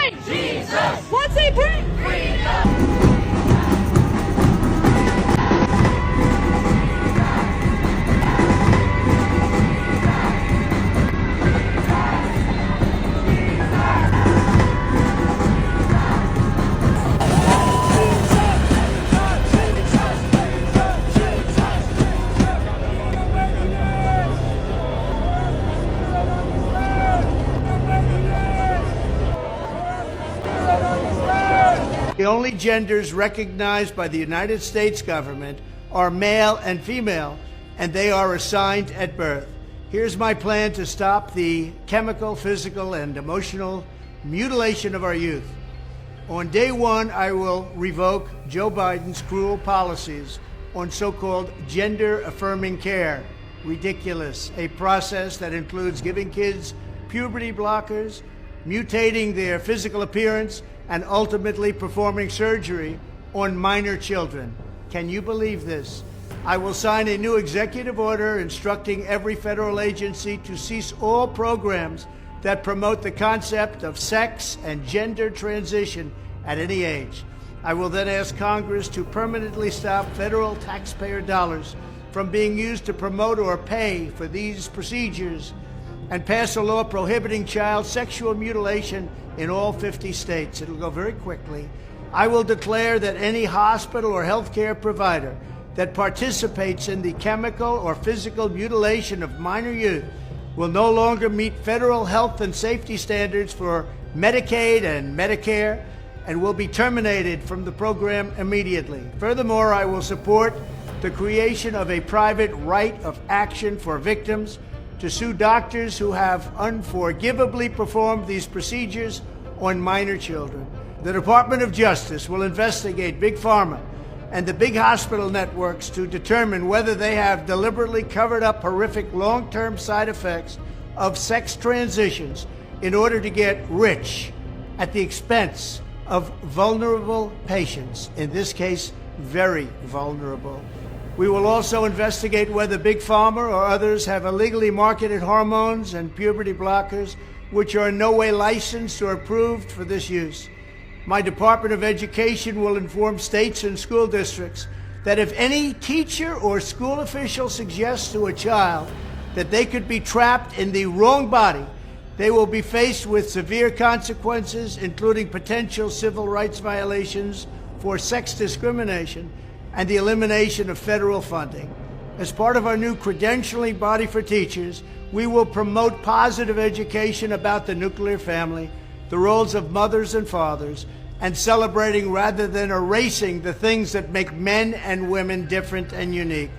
bring? Jesus! What's he bring? Freedom! The only genders recognized by the United States government are male and female, and they are assigned at birth. Here's my plan to stop the chemical, physical, and emotional mutilation of our youth. On day one, I will revoke Joe Biden's cruel policies on so-called gender-affirming care. Ridiculous. A process that includes giving kids puberty blockers, mutating their physical appearance, and ultimately performing surgery on minor children. Can you believe this? I will sign a new executive order instructing every federal agency to cease all programs that promote the concept of sex and gender transition at any age. I will then ask Congress to permanently stop federal taxpayer dollars from being used to promote or pay for these procedures and pass a law prohibiting child sexual mutilation in all 50 states. It'll go very quickly. I will declare that any hospital or healthcare provider that participates in the chemical or physical mutilation of minor youth will no longer meet federal health and safety standards for Medicaid and Medicare and will be terminated from the program immediately. Furthermore, I will support the creation of a private right of action for victims to sue doctors who have unforgivably performed these procedures on minor children. The Department of Justice will investigate Big Pharma and the big hospital networks to determine whether they have deliberately covered up horrific long-term side effects of sex transitions in order to get rich at the expense of vulnerable patients, in this case, very vulnerable. We will also investigate whether Big Pharma or others have illegally marketed hormones and puberty blockers which are in no way licensed or approved for this use. My Department of Education will inform states and school districts that if any teacher or school official suggests to a child that they could be trapped in the wrong body, they will be faced with severe consequences, including potential civil rights violations for sex discrimination and the elimination of federal funding. As part of our new credentialing body for teachers, we will promote positive education about the nuclear family, the roles of mothers and fathers, and celebrating rather than erasing the things that make men and women different and unique.